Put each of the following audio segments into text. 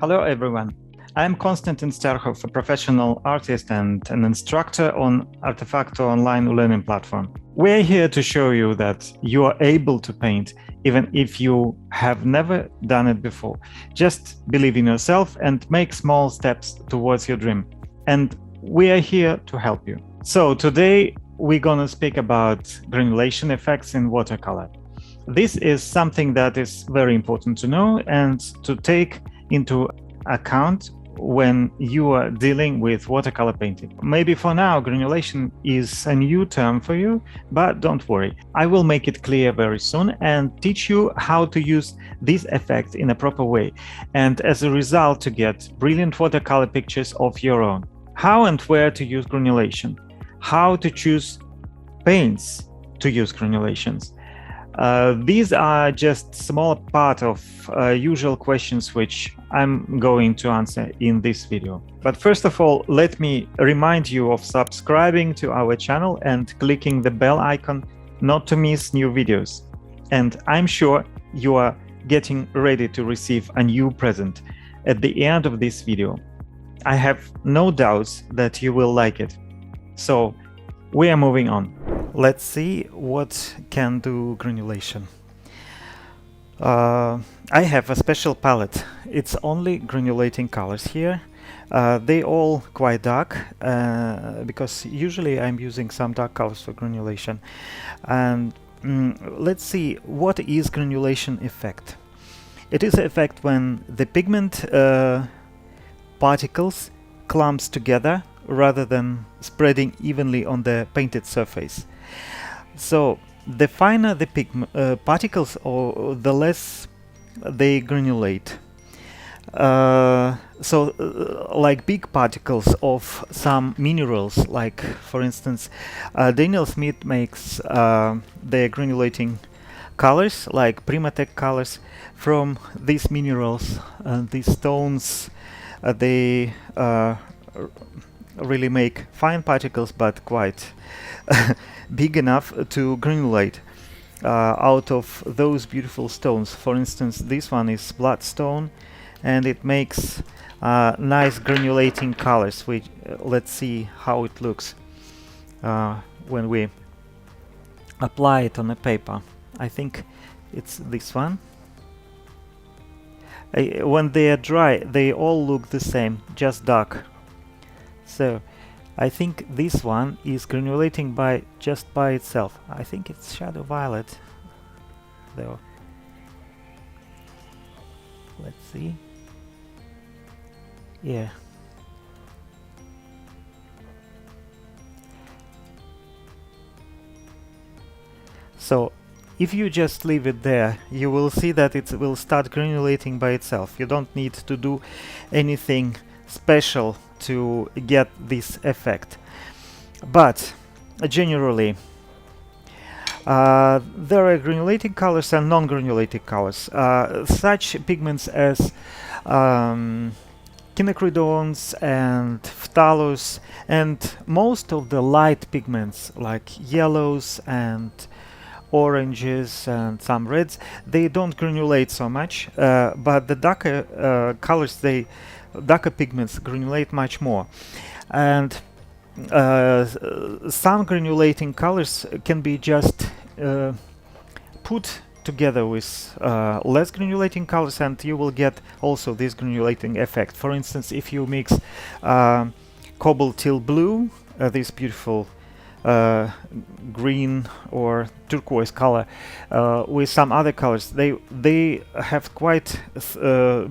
Hello everyone. I'm Konstantin Sterkhov, a professional artist and an instructor on Artefacto online learning platform. We're here to show you that you are able to paint even if you have never done it before. Just believe in yourself and make small steps towards your dream. And we are here to help you. So today we're going to speak about granulation effects in watercolor. This is something that is very important to know and to take into account when you are dealing with watercolor painting. Maybe for now, granulation is a new term for you, but don't worry. I will make it clear very soon and teach you how to use this effect in a proper way, and as a result to get brilliant watercolor pictures of your own. How and where to use granulation, how to choose paints to use granulations. These are just small part of usual questions which I'm going to answer in this video. But first of all, let me remind you of subscribing to our channel and clicking the bell icon not to miss new videos. And I'm sure you are getting ready to receive a new present at the end of this video. I have no doubts that you will like it. So we are moving on. Let's see what can do granulation. I have a special palette. It's only granulating colors here. They all quite dark because usually I'm using some dark colors for granulation. And let's see, what is granulation effect? It is an effect when the pigment particles clumps together rather than spreading evenly on the painted surface. So the finer the particles, or the less they granulate. Like big particles of some minerals, like for instance, Daniel Smith makes the granulating colors, like Primatec colors, from these minerals. These stones, they really make fine particles, but quite big enough to granulate out of those beautiful stones. For instance, this one is bloodstone, and it makes nice granulating colors. Let's see how it looks when we apply it on a paper. I think it's this one. When they are dry, they all look the same, just dark. So I think this one is granulating just by itself. I think it's shadow violet, though. Let's see. Yeah. So if you just leave it there, you will see that it will start granulating by itself. You don't need to do anything special to get this effect. But generally, there are granulating colors and non-granulating colors. Such pigments as quinacridones and phthalus, and most of the light pigments like yellows and oranges and some reds, they don't granulate so much, but the darker colors, darker pigments granulate much more. And some granulating colors can be just put together with less granulating colors, and you will get also this granulating effect. For instance, if you mix cobalt teal blue, this beautiful green or turquoise color, with some other colors, they have quite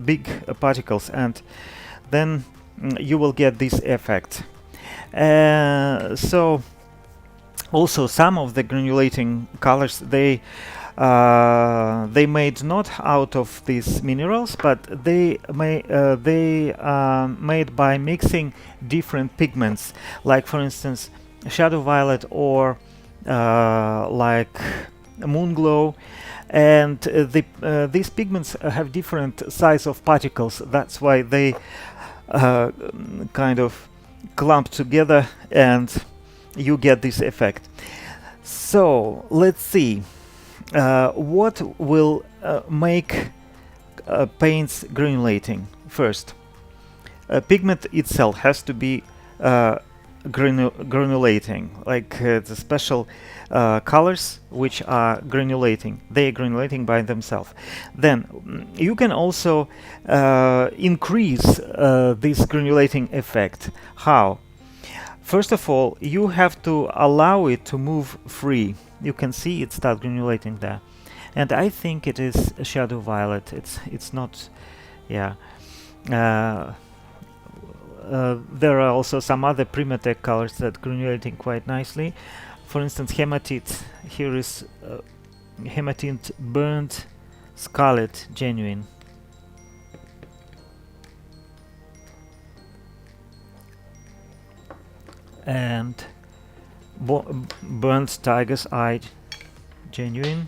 big particles, and then you will get this effect. So also some of the granulating colors, they made not out of these minerals, but they made by mixing different pigments, like for instance shadow violet or like moon glow, and these pigments have different size of particles. That's why they kind of clump together and you get this effect. So let's see what will make paints granulating. First, pigment itself has to be granulating, like the special colors which are granulating. They are granulating by themselves. Then you can also increase this granulating effect. How? First of all, you have to allow it to move free. You can see it start granulating there, and I think it is a shadow violet. It's not, yeah. There are also some other Primatech colors that granulating quite nicely. For instance, hematite. Here is hematite burnt scarlet genuine. And burnt tiger's eye genuine.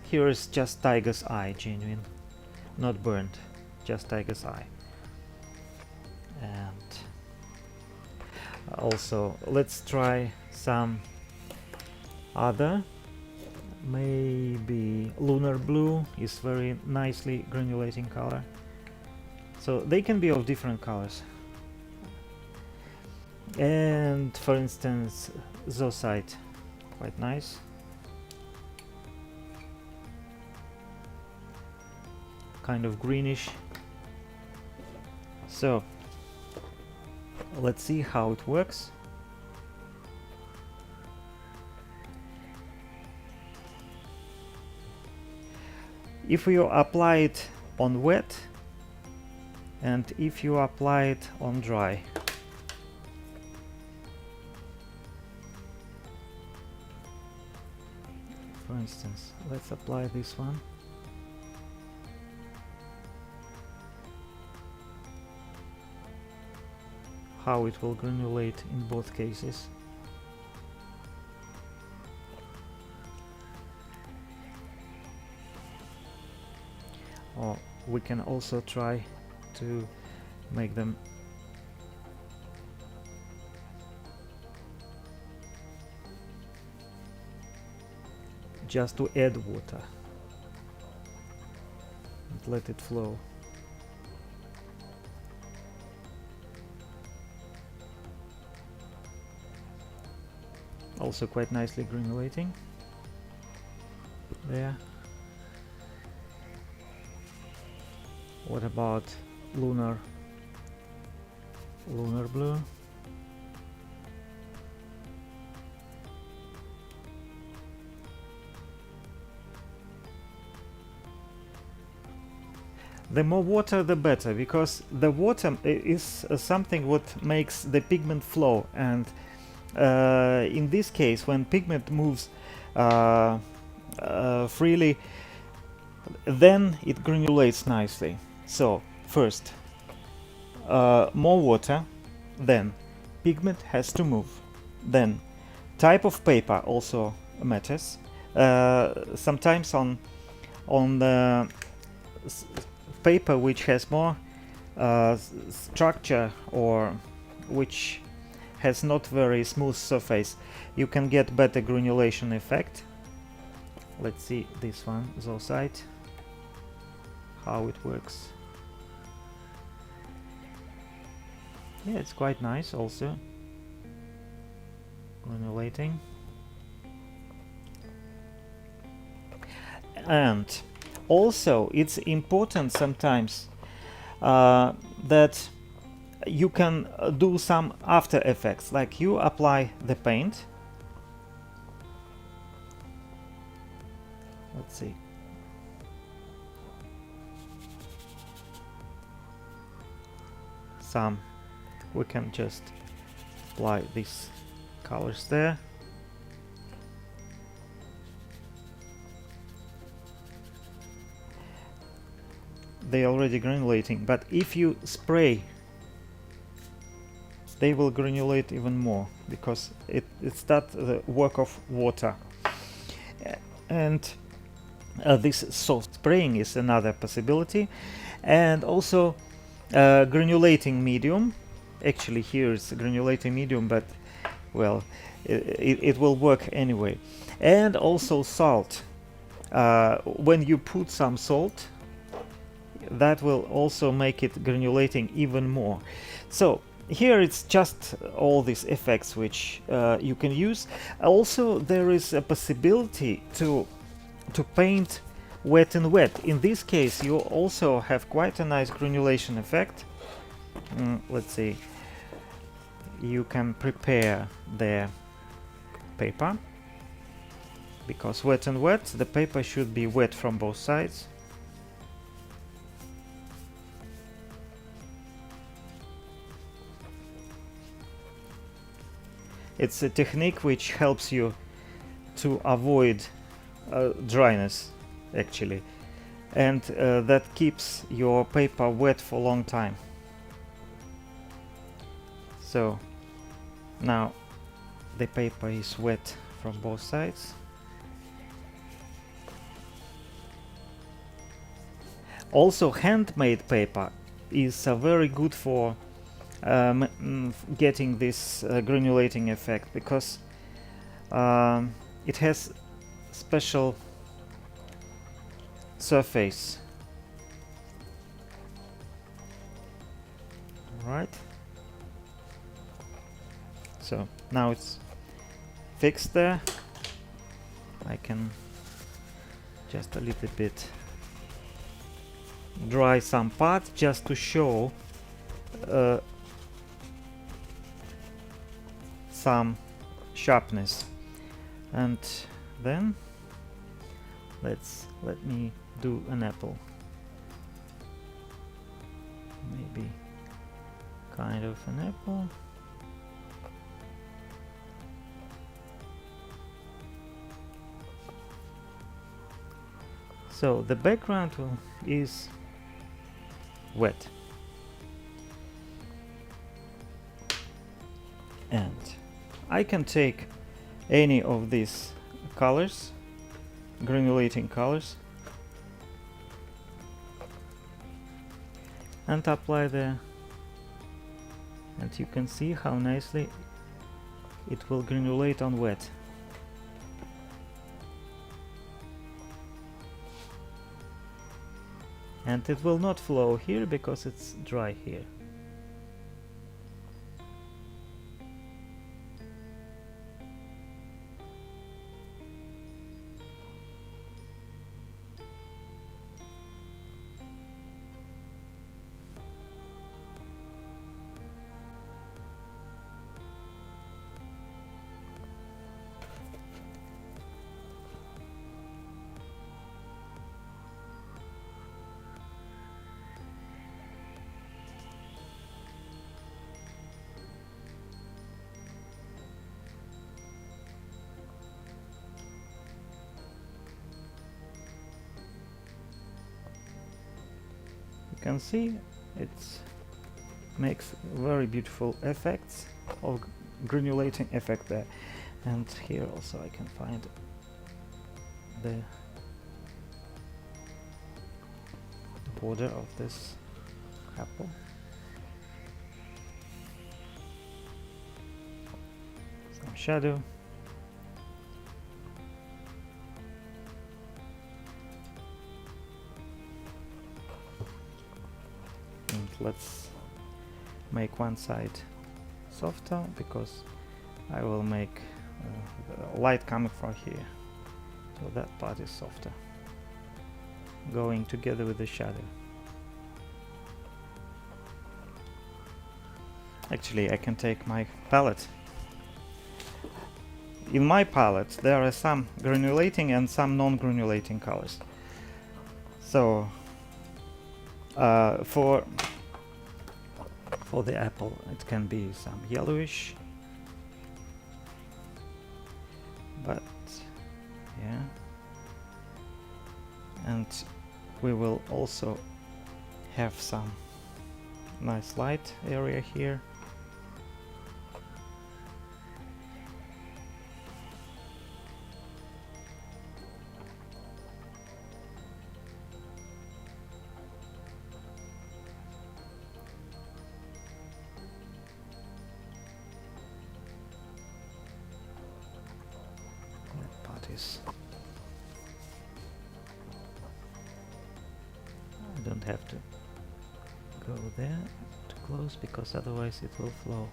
Here is just tiger's eye genuine, not burnt, just tiger's eye. And also let's try some other. Maybe lunar blue is very nicely granulating color, so they can be of different colors. And for instance, zoisite, quite nice. Kind of greenish. So let's see how it works. If you apply it on wet and if you apply it on dry. For instance, let's apply this one. How it will granulate in both cases. Or we can also try to make them just to add water and let it flow. Also quite nicely granulating there. What about lunar blue? The more water the better, because the water is something what makes the pigment flow, and in this case, when pigment moves freely, then it granulates nicely. So first, more water, then pigment has to move, then type of paper also matters. Sometimes on the paper which has more structure or which has not very smooth surface, you can get better granulation effect. Let's see this one, zoisite, how it works. Yeah, it's quite nice also, granulating. And also it's important sometimes that you can do some after effects, like you apply the paint. Let's see. We can just apply these colors there. They're already granulating, but if you spray, they will granulate even more, because it starts the work of water. And this soft spraying is another possibility. And also granulating medium. Actually here is granulating medium, but well, it will work anyway. And also salt. when you put some salt, that will also make it granulating even more. So here it's just all these effects which you can use. Also, there is a possibility to paint wet and wet. In this case, you also have quite a nice granulation effect. Let's see. You can prepare the paper, because wet and wet, the paper should be wet from both sides. It's a technique which helps you to avoid dryness, actually, and that keeps your paper wet for a long time. So now the paper is wet from both sides. Also, handmade paper is very good for getting this granulating effect, because it has special surface. Right. So now it's fixed there. I can just a little bit dry some parts just to show some sharpness. And then let me do an apple. Maybe kind of an apple. So the background is wet, and I can take any of these colors, granulating colors, and apply there, and you can see how nicely it will granulate on wet. And it will not flow here because it's dry here. You can see it makes very beautiful effects of granulating effect there. And here also I can find the border of this apple. Some shadow. And let's make one side softer, because I will make the light coming from here, so that part is softer, going together with the shadow. Actually, I can take my palette. In my palette there are some granulating and some non-granulating colors. So for the apple it can be some yellowish, but yeah, and we will also have some nice light area here. That part is don't have to go there too close, because otherwise it will flow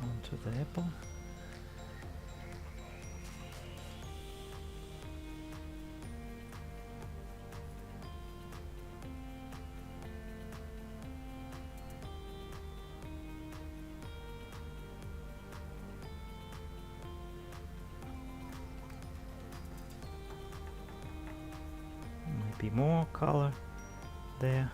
onto the apple. Maybe more color there.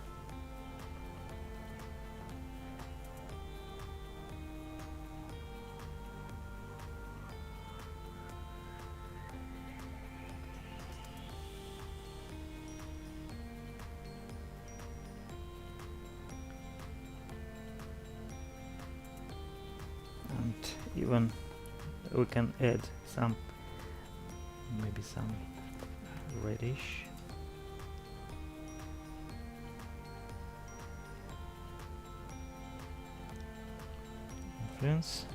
And even we can add some, maybe some reddish. Influence.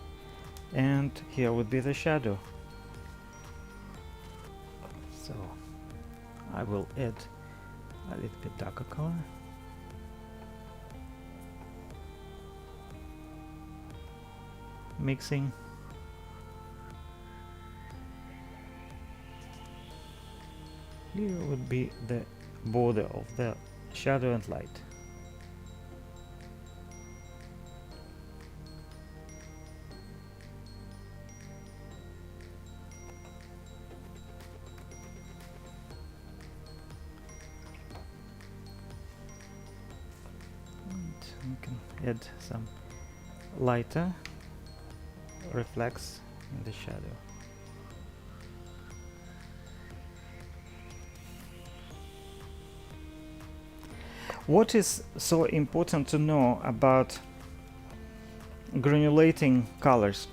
And here would be the shadow. So I will add a little bit darker color. Mixing. Here would be the border of the shadow and light. And we can add some lighter reflex in the shadow. What is so important to know about granulating colors?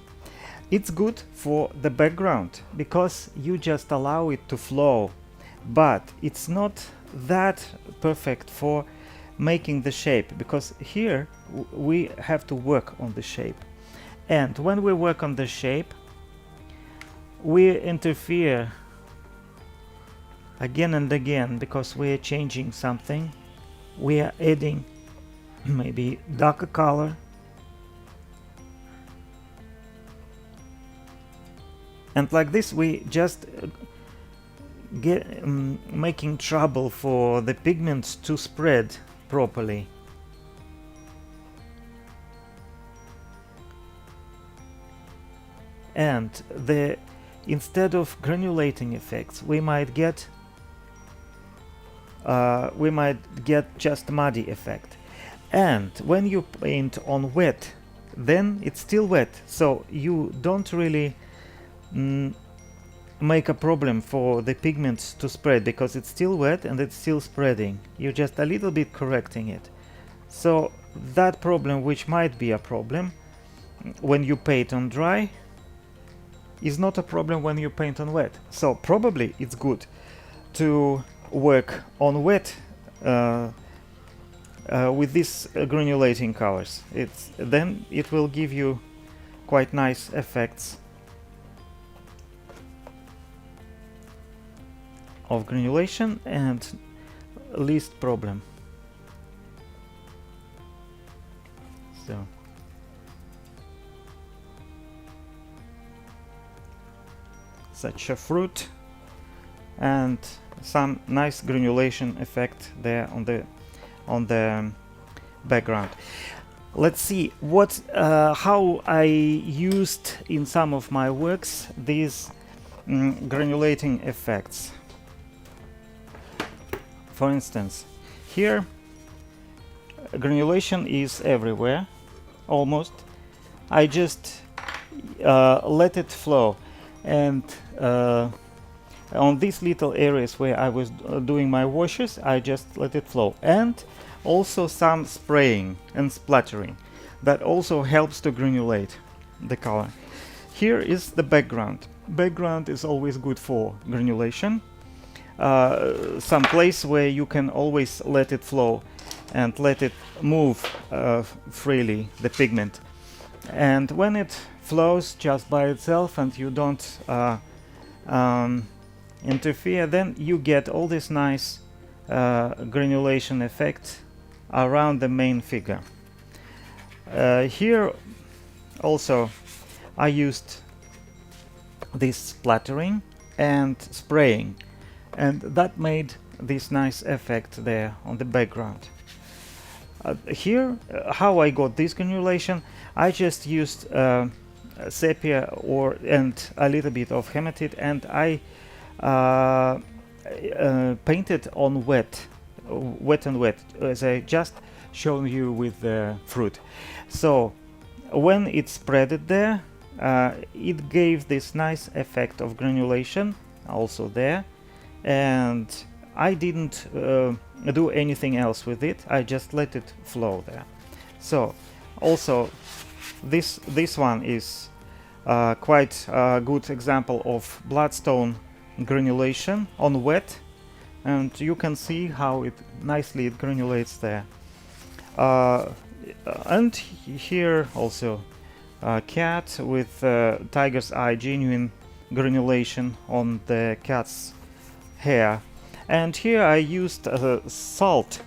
It's good for the background because you just allow it to flow, but it's not that perfect for making the shape, because here we have to work on the shape. And when we work on the shape, we interfere again and again because we are changing something. We are adding maybe darker color, and like this we just get making trouble for the pigments to spread properly. And instead of granulating effects, we might get just muddy effect. And when you paint on wet, then it's still wet, so you don't really make a problem for the pigments to spread, because it's still wet and it's still spreading. You're just a little bit correcting it. So that problem, which might be a problem when you paint on dry, is not a problem when you paint on wet. So probably it's good to work on wet with these granulating colors. Then it will give you quite nice effects of granulation and least problem. So such a fruit and some nice granulation effect there on the background. Let's see how I used in some of my works these granulating effects. For instance, here granulation is everywhere almost. I just let it flow, and on these little areas where I was doing my washes, I just let it flow. And also some spraying and splattering that also helps to granulate the color. Here is the background. Background is always good for granulation. Some place where you can always let it flow and let it move freely, the pigment. And when it flows just by itself and you don't interfere, then you get all this nice granulation effect around the main figure. Here also I used this splattering and spraying, and that made this nice effect there on the background. Here, how I got this granulation, I just used sepia and a little bit of hematite, and I painted on wet and wet, as I just shown you with the fruit. So when it spreaded there, it gave this nice effect of granulation also there, and I didn't do anything else with it. I just let it flow there. So also this one is quite a good example of bloodstone granulation on wet, and you can see how it nicely granulates there. And here also cat with tiger's eye, genuine granulation on the cat's hair. And here I used salt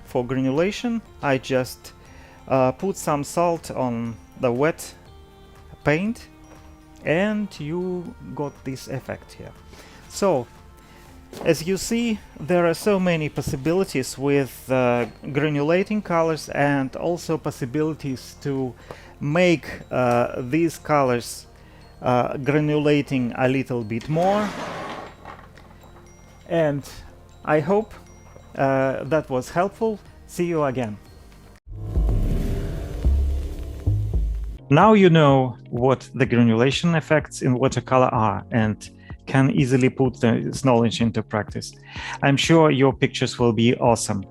for granulation. I just put some salt on the wet paint, and you got this effect here. So as you see, there are so many possibilities with granulating colors, and also possibilities to make these colors granulating a little bit more. And I hope that was helpful. See you again. Now you know what the granulation effects in watercolor are, and can easily put this knowledge into practice. I'm sure your pictures will be awesome.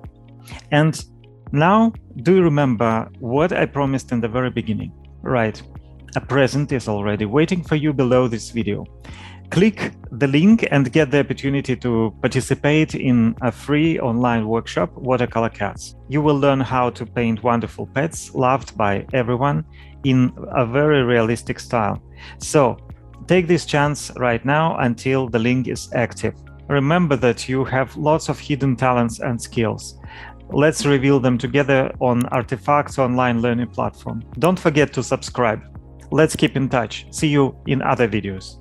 And now, do you remember what I promised in the very beginning? Right, a present is already waiting for you below this video. Click the link and get the opportunity to participate in a free online workshop, Watercolor Cats. You will learn how to paint wonderful pets loved by everyone in a very realistic style. So take this chance right now until the link is active. Remember that you have lots of hidden talents and skills. Let's reveal them together on Artefacto online learning platform. Don't forget to subscribe. Let's keep in touch. See you in other videos.